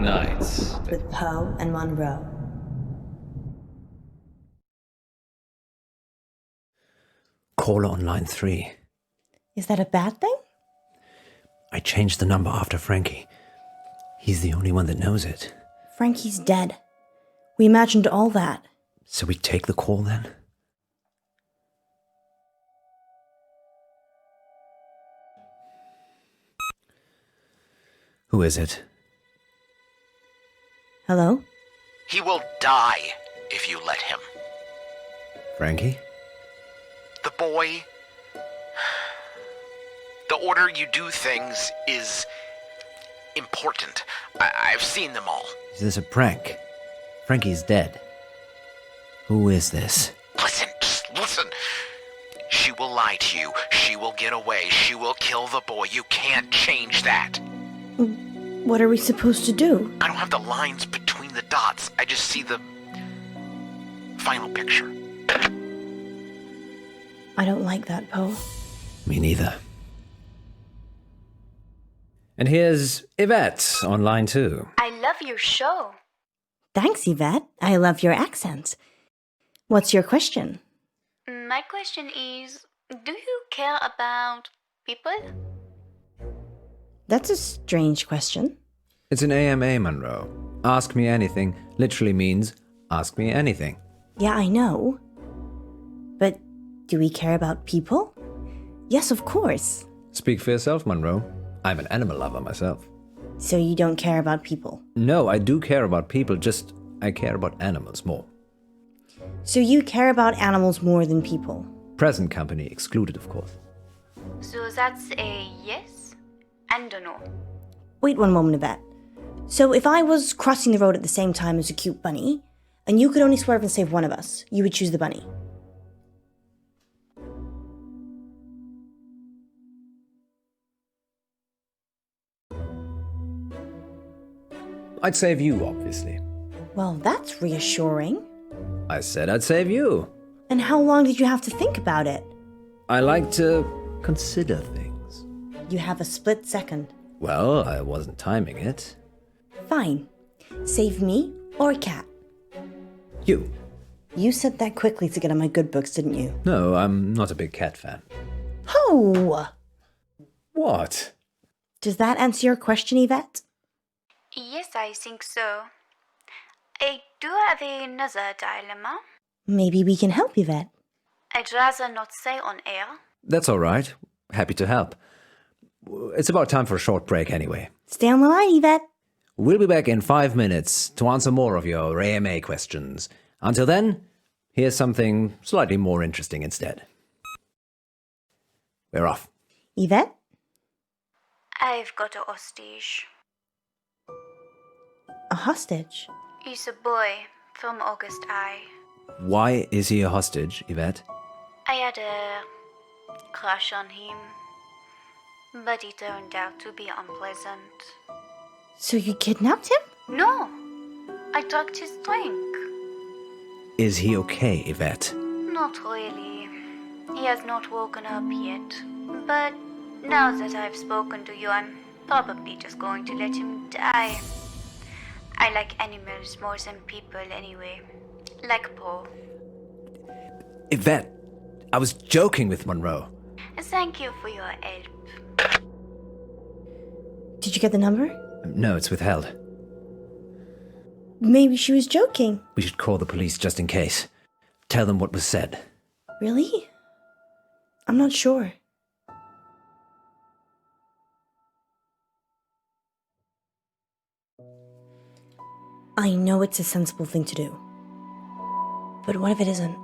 Nights with Poe and Munro. Caller on line 3. Is that a bad thing? I changed the number after Frankie. He's the only one that knows it. Frankie's dead. We imagined all that. So we take the call then? Who is it? Hello? He will die if you let him. Frankie? The boy... The order you do things is important. I've seen them all. Is this a prank? Frankie's dead. Who is this? Listen, just listen. She will lie to you. She will get away. She will kill the boy. You can't change that. What are we supposed to do? I don't have the lines between the dots. I just see the final picture. I don't like that, Poe. Me neither. And here's Yvette on line 2. I love your show. Thanks, Yvette. I love your accent. What's your question? My question is, do you care about people? That's a strange question. It's an AMA, Munro. Ask me anything literally means ask me anything. Yeah, I know. But do we care about people? Yes, of course. Speak for yourself, Munro. I'm an animal lover myself. So you don't care about people? No, I do care about people, just I care about animals more. So you care about animals more than people? Present company excluded, of course. So that's a yes and a no. Wait one moment, Yvette. So if I was crossing the road at the same time as a cute bunny, and you could only swerve and save one of us, you would choose the bunny? I'd save you, obviously. Well, that's reassuring. I said I'd save you. And how long did you have to think about it? I like to consider things. You have a split second. Well, I wasn't timing it. Fine. Save me or a cat? You. You said that quickly to get on my good books, didn't you? No, I'm not a big cat fan. Oh! What? Does that answer your question, Yvette? Yes, I think so. I do have another dilemma. Maybe we can help, Yvette. I'd rather not say on air. That's all right. Happy to help. It's about time for a short break anyway. Stay on the line, Yvette. We'll be back in 5 minutes to answer more of your AMA questions. Until then, here's something slightly more interesting instead. We're off. Yvette? I've got a hostage. A hostage? He's a boy from August High. Why is he a hostage, Yvette? I had a crush on him, but he turned out to be unpleasant. So you kidnapped him? No, I drugged his drink. Is he okay, Yvette? Not really. He has not woken up yet. But now that I've spoken to you, I'm probably just going to let him die. I like animals more than people anyway. Like Poe. Yvette, I was joking with Munro. Thank you for your help. Did you get the number? No, it's withheld. Maybe she was joking. We should call the police just in case. Tell them what was said. Really? I'm not sure. I know it's a sensible thing to do. But what if it isn't?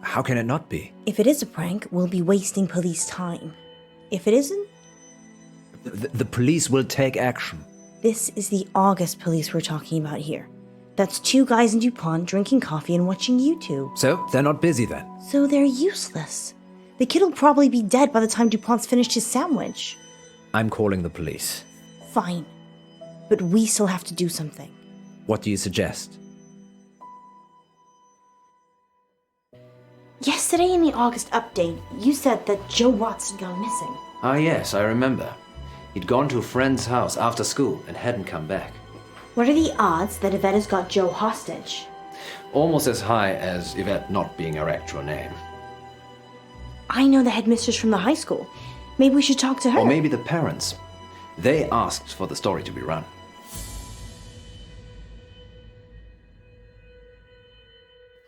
How can it not be? If it is a prank, we'll be wasting police time. If it isn't, The police will take action. this is the August police we're talking about here. That's 2 guys in DuPont drinking coffee and watching YouTube. So, they're not busy then? So they're useless. The kid will probably be dead by the time DuPont's finished his sandwich. I'm calling the police. Fine. But we still have to do something. What do you suggest? Yesterday in the August update, you said that Joe Watts had gone missing. Ah, yes, I remember. He'd gone to a friend's house after school and hadn't come back. What are the odds that Yvette has got Joe hostage? Almost as high as Yvette not being her actual name. I know the headmistress from the high school. Maybe we should talk to her. Or maybe the parents. They asked for the story to be run.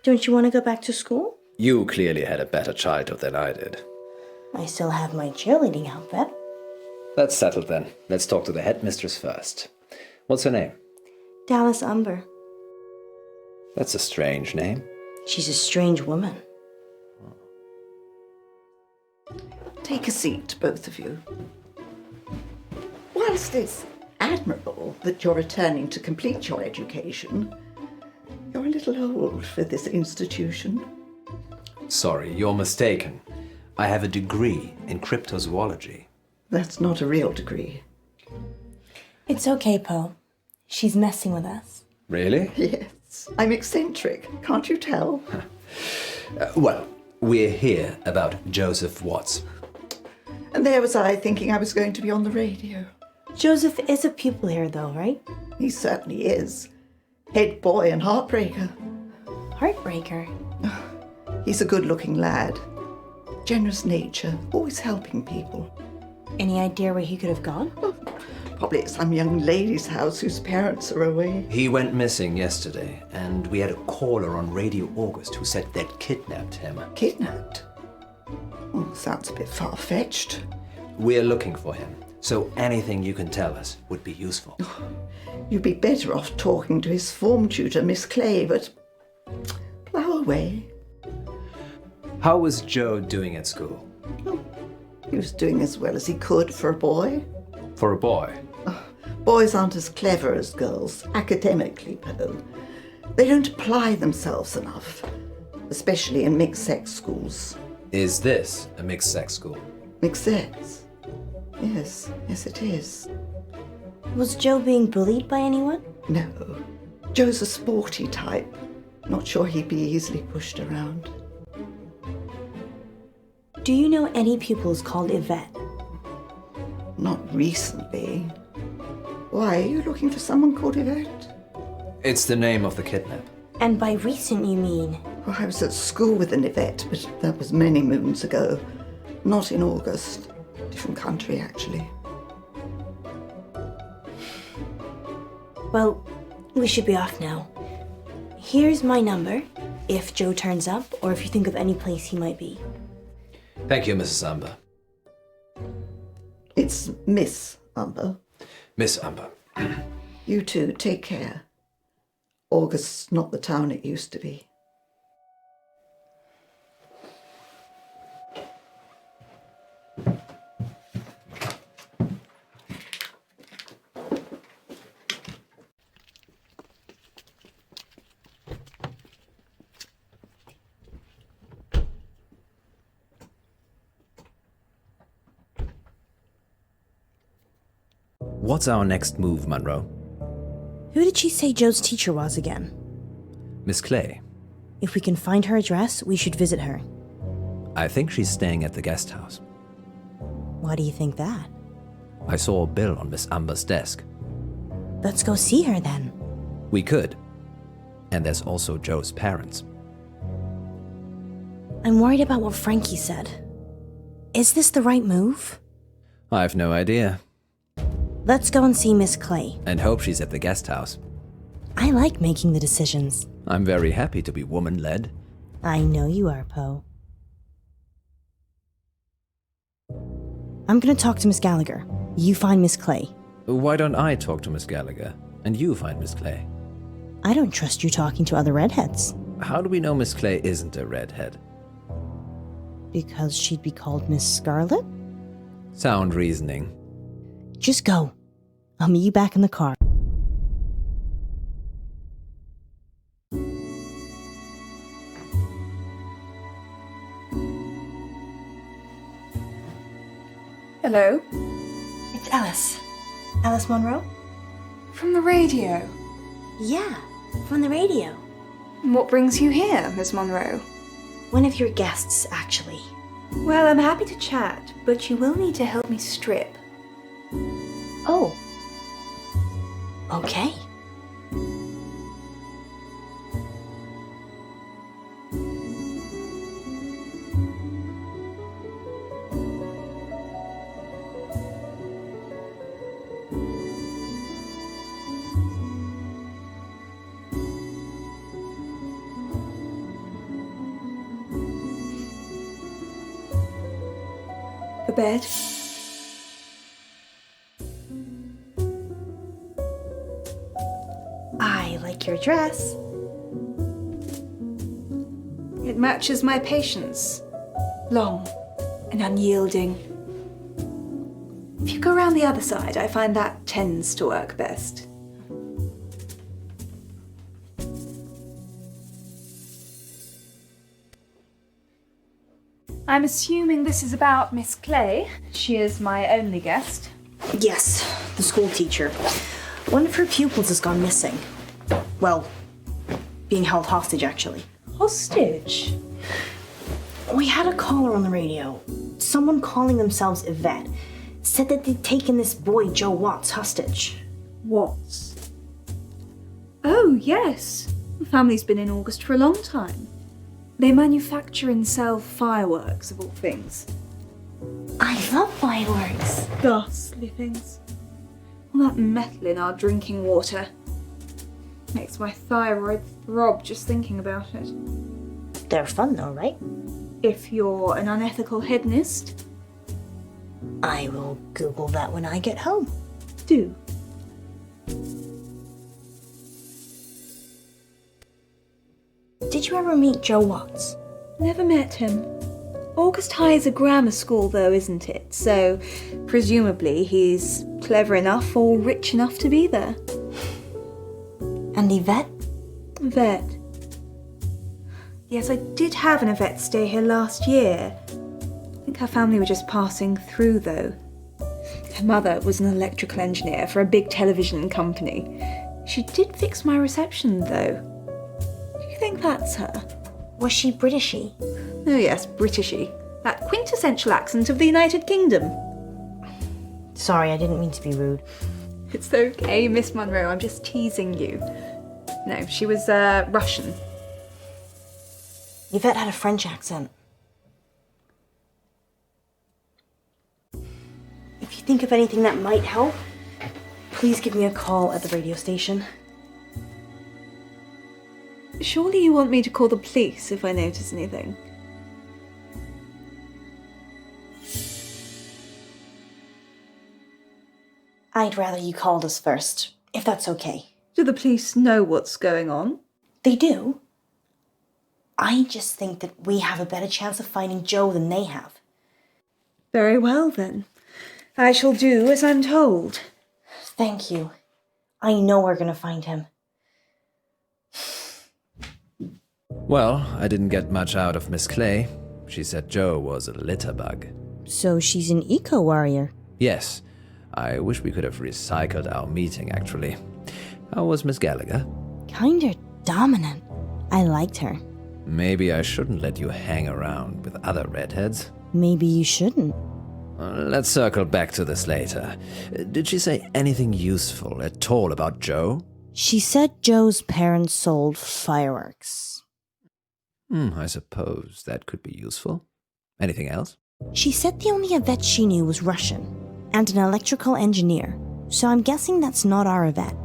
Don't you want to go back to school? You clearly had a better childhood than I did. I still have my cheerleading outfit. That's settled then. Let's talk to the headmistress first. What's her name? Dallas Umber. That's a strange name. She's a strange woman. Take a seat, both of you. Whilst it's admirable that you're returning to complete your education, you're a little old for this institution. Sorry, you're mistaken. I have a degree in cryptozoology. That's not a real degree. It's okay, Poe. She's messing with us. Really? Yes, I'm eccentric, can't you tell? Well, we're here about Joseph Watts. And there was I thinking I was going to be on the radio. Joseph is a pupil here, though, right? He certainly is. Head boy and heartbreaker. Heartbreaker. He's a good-looking lad. Generous nature, always helping people. Any idea where he could have gone? Probably at some young lady's house whose parents are away. He went missing yesterday, and we had a caller on Radio August who said they'd kidnapped him. Kidnapped? Oh, sounds a bit far-fetched. We're looking for him, so anything you can tell us would be useful. You'd be better off talking to his form tutor, Miss Clay, but plough away. How was Joe doing at school? He was doing as well as he could for a boy. For a boy? Boys aren't as clever as girls, academically, Poe. They don't apply themselves enough, especially in mixed-sex schools. Is this a mixed-sex school? Mixed-sex? Yes, it is. Was Joe being bullied by anyone? No. Joe's a sporty type. Not sure he'd be easily pushed around. Do you know any pupils called Yvette? Not recently. Why, are you looking for someone called Yvette? It's the name of the kidnap. And by recent, you mean? Well, I was at school with an Yvette, but that was many moons ago. Not in August. Different country, actually. Well, we should be off now. Here's my number, if Joe turns up, or if you think of any place he might be. Thank you, Mrs. Umber. It's Miss Umber. Miss Umber. You too, take care. August's not the town it used to be. What's our next move, Munro? Who did she say Joe's teacher was again? Miss Clay. If we can find her address, we should visit her. I think she's staying at the guest house. Why do you think that? I saw a bill on Miss Umber's desk. Let's go see her then. We could. And there's also Joe's parents. I'm worried about what Frankie said. Is this the right move? I've no idea. Let's go and see Miss Clay. And hope she's at the guest house. I like making the decisions. I'm very happy to be woman-led. I know you are, Poe. I'm gonna talk to Miss Gallagher. You find Miss Clay. Why don't I talk to Miss Gallagher, and you find Miss Clay? I don't trust you talking to other redheads. How do we know Miss Clay isn't a redhead? Because she'd be called Miss Scarlet? Sound reasoning. Just go. I'll meet you back in the car. Hello? It's Alice. Alice Munro? From the radio. Yeah, from the radio. What brings you here, Miss Monroe? One of your guests, actually. Well, I'm happy to chat, but you will need to help me strip. Oh. Okay. bed. I like your dress. It matches my patience. Long and unyielding. If you go around the other side, I find that tends to work best. I'm assuming this is about Miss Clay. She is my only guest. Yes, the school teacher. One of her pupils has gone missing. Well, being held hostage, actually. Hostage? We had a caller on the radio. Someone calling themselves Yvette said that they'd taken this boy, Joe Watts, hostage. Watts? Oh, yes. The family's been in August for a long time. They manufacture and sell fireworks, of all things. I love fireworks. Ghastly things. All that metal in our drinking water makes my thyroid throb just thinking about it. They're fun though, right? If you're an unethical hedonist, I will Google that when I get home. do. Did you ever meet Joe Watts? Never met him. August High is a grammar school though, isn't it? So, presumably he's clever enough or rich enough to be there. And Yvette? Yvette. Yes, I did have an Yvette stay here last year. I think her family were just passing through though. Her mother was an electrical engineer for a big television company. She did fix my reception though. Do you think that's her? Was she Britishy? Oh yes, Britishy. That quintessential accent of the United Kingdom. Sorry, I didn't mean to be rude. It's okay, Miss Munro, I'm just teasing you. No, she was Russian. Yvette had a French accent. If you think of anything that might help, please give me a call at the radio station. Surely you want me to call the police if I notice anything? I'd rather you called us first, if that's okay. Do the police know what's going on? They do. I just think that we have a better chance of finding Joe than they have. Very well then. I shall do as I'm told. Thank you. I know we're gonna find him. Well, I didn't get much out of Miss Clay. She said Joe was a litter bug. So she's an eco-warrior. Yes, I wish we could have recycled our meeting, actually. How was Miss Gallagher? Kinda dominant. I liked her. Maybe I shouldn't let you hang around with other redheads. Maybe you shouldn't. Let's circle back to this later. Did she say anything useful at all about Joe? She said Joe's parents sold fireworks. I suppose that could be useful. Anything else? She said the only Yvette she knew was Russian and an electrical engineer, so I'm guessing that's not our Yvette.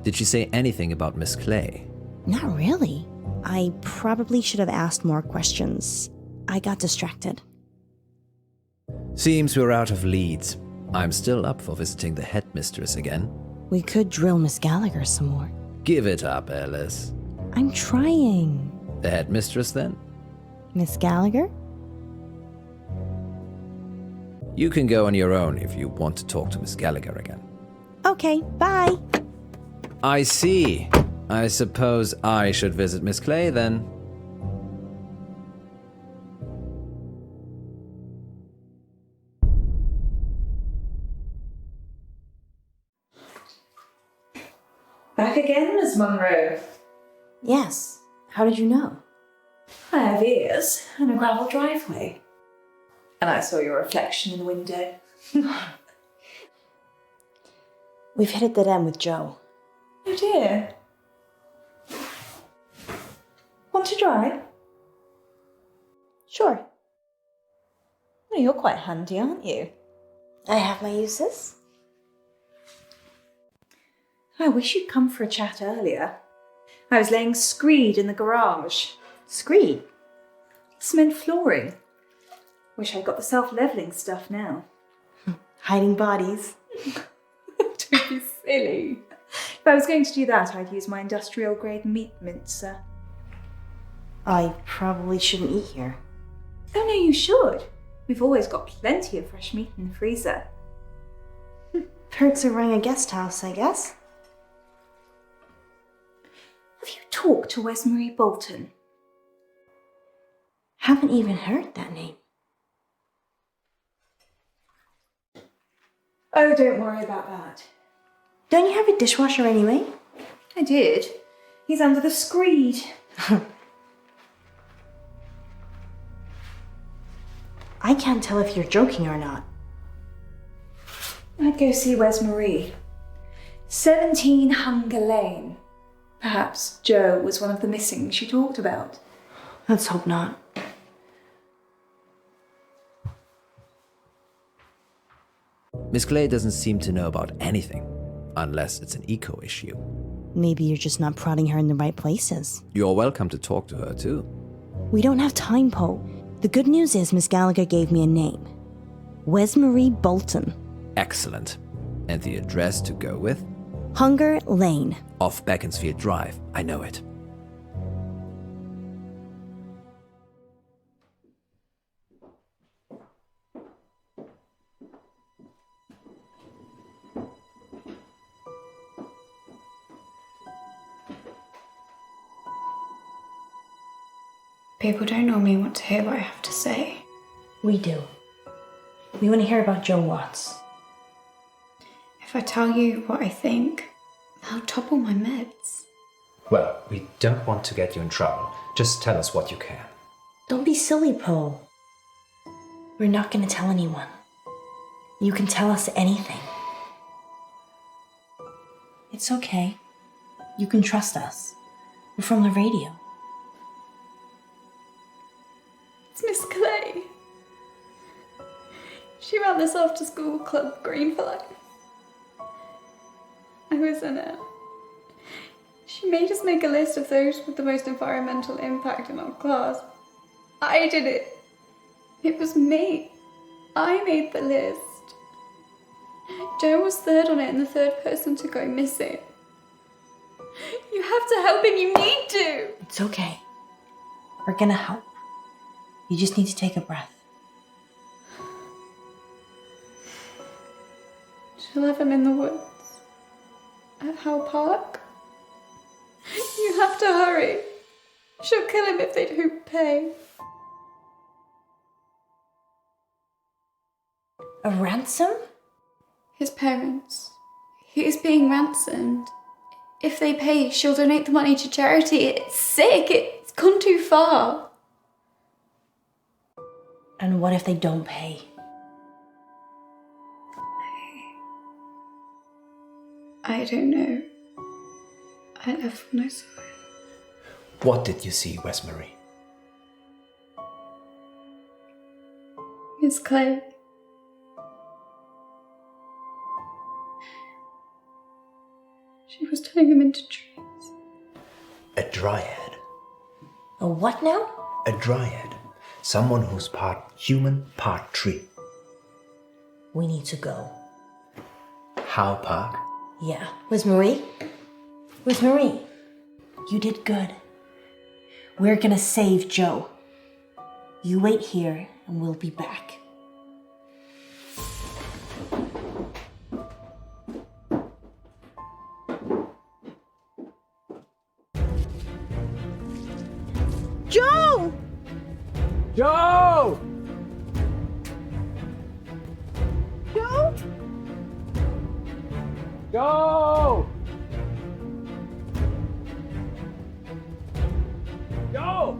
Did she say anything about Miss Clay? Not really. I probably should have asked more questions. I got distracted. Seems we're out of leads. I'm still up for visiting the headmistress again. We could drill Miss Gallagher some more. Give it up, Alice. I'm trying. The headmistress, then? Miss Gallagher? You can go on your own if you want to talk to Miss Gallagher again. Okay, bye. I see. I suppose I should visit Miss Clay, then. Back again, Miss Munro. Yes. How did you know? I have ears and a gravel driveway. And I saw your reflection in the window. We've hit a dead end with Joe. Oh dear. Want to drive? Sure. Well, you're quite handy, aren't you? I have my uses. I wish you'd come for a chat earlier. I was laying screed in the garage. Screed. Cement flooring. Wish I got the self-leveling stuff now. Hiding bodies. Don't be silly. If I was going to do that, I'd use my industrial-grade meat mincer. I probably shouldn't eat here. Oh no, you should. We've always got plenty of fresh meat in the freezer. Perks of running a guest house, I guess. Have you talked to Wes Marie Bolton? Haven't even heard that name. Oh, don't worry about that. Don't you have a dishwasher anyway? I did. He's under the screed. I can't tell if you're joking or not. I'd go see Wes Marie. 17 Hunger Lane. Perhaps Joe was one of the missing she talked about. Let's hope not. Miss Clay doesn't seem to know about anything, unless it's an eco issue. Maybe you're just not prodding her in the right places. You're welcome to talk to her, too. We don't have time, Poe. The good news is Miss Gallagher gave me a name. Wes Marie Bolton. Excellent. And the address to go with? Hunger Lane. Off Beaconsfield Drive. I know it. People don't normally want to hear what I have to say. We do. We want to hear about Joe Watts. If I tell you what I think, I'll topple my meds. Well, we don't want to get you in trouble. Just tell us what you can. Don't be silly, Poe. We're not going to tell anyone. You can tell us anything. It's okay. You can trust us. We're from the radio. It's Miss Clay. She ran this after-school club, Green for Life. I was in it. She made us make a list of those with the most environmental impact in our class. I did it. It was me. I made the list. Joe was third on it and the third person to go missing. You have to help and you need to. It's okay. We're gonna help. You just need to take a breath. She'll have him in the woods. At Howe Park. You have to hurry. She'll kill him if they don't pay. A ransom? His parents. He is being ransomed. If they pay, she'll donate the money to charity. It's sick. It's gone too far. And what if they don't pay? I don't know. I left when I saw it. What did you see, Wes Marie? Miss Clay. She was turning them into trees. A dryad. A what now? A dryad. Someone who's part human, part tree. We need to go. Howe Park? Yeah. Where's Marie? Where's Marie? You did good. We're gonna save Joe. You wait here and we'll be back. Joe! Joe! Joe? Joe! Joe!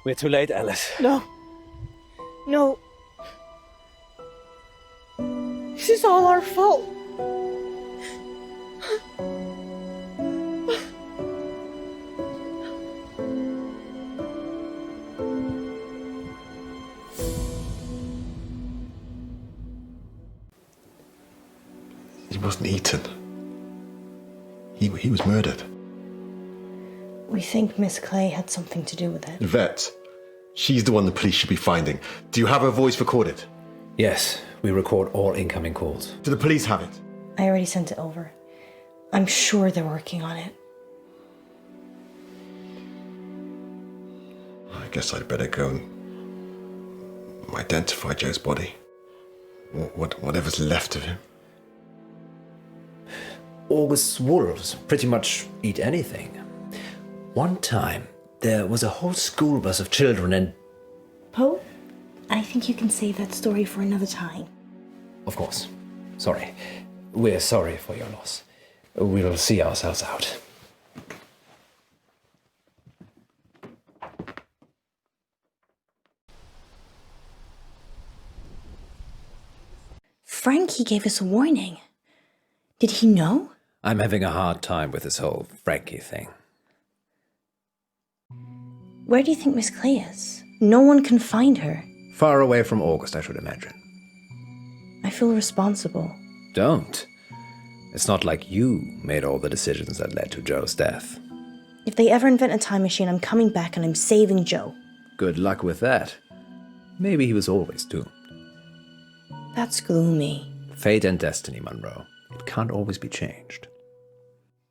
We're too late, Alice. No. No. This is all our fault. He wasn't eaten. He was murdered. We think Miss Clay had something to do with it. Vet, she's the one the police should be finding. Do you have her voice recorded? Yes, we record all incoming calls. Do the police have it? I already sent it over. I'm sure they're working on it. I guess I'd better go and identify Joe's body. Whatever's left of him. August's wolves pretty much eat anything. One time, there was a whole school bus of children and... Poe, I think you can save that story for another time. Of course. Sorry. We're sorry for your loss. We'll see ourselves out. Frankie gave us a warning. Did he know? I'm having a hard time with this whole Frankie thing. Where do you think Miss Clay is? No one can find her. Far away from August, I should imagine. I feel responsible. Don't. It's not like you made all the decisions that led to Joe's death. If they ever invent a time machine, I'm coming back and I'm saving Joe. Good luck with that. Maybe he was always doomed. That's gloomy. Fate and destiny, Munro. It can't always be changed.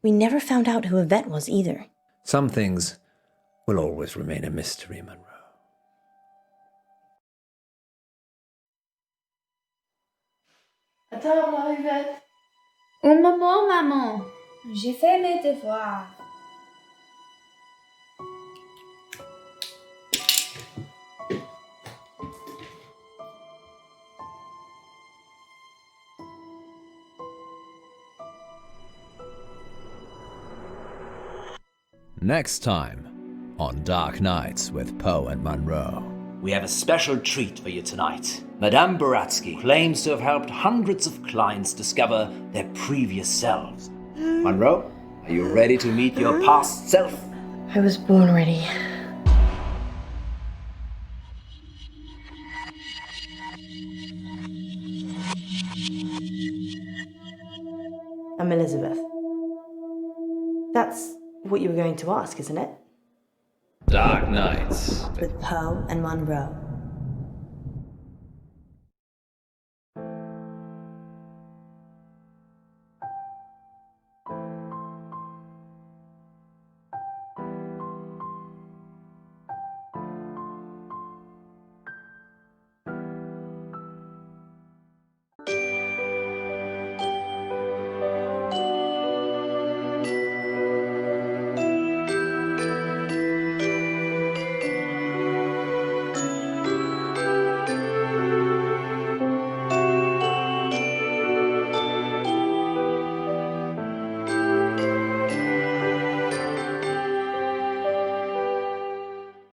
We never found out who Yvette was either. Some things will always remain a mystery, Munro. À table, Yvette. Au moment, maman. J'ai fait mes devoirs. Next time on Dark Nights with Poe and Munro. We have a special treat for you tonight. Madame Baratsky claims to have helped hundreds of clients discover their previous selves. Munro, are you ready to meet your past self? I was born ready. I'm Elizabeth. That's what you were going to ask, isn't it? Dark Nights With Poe and Munro.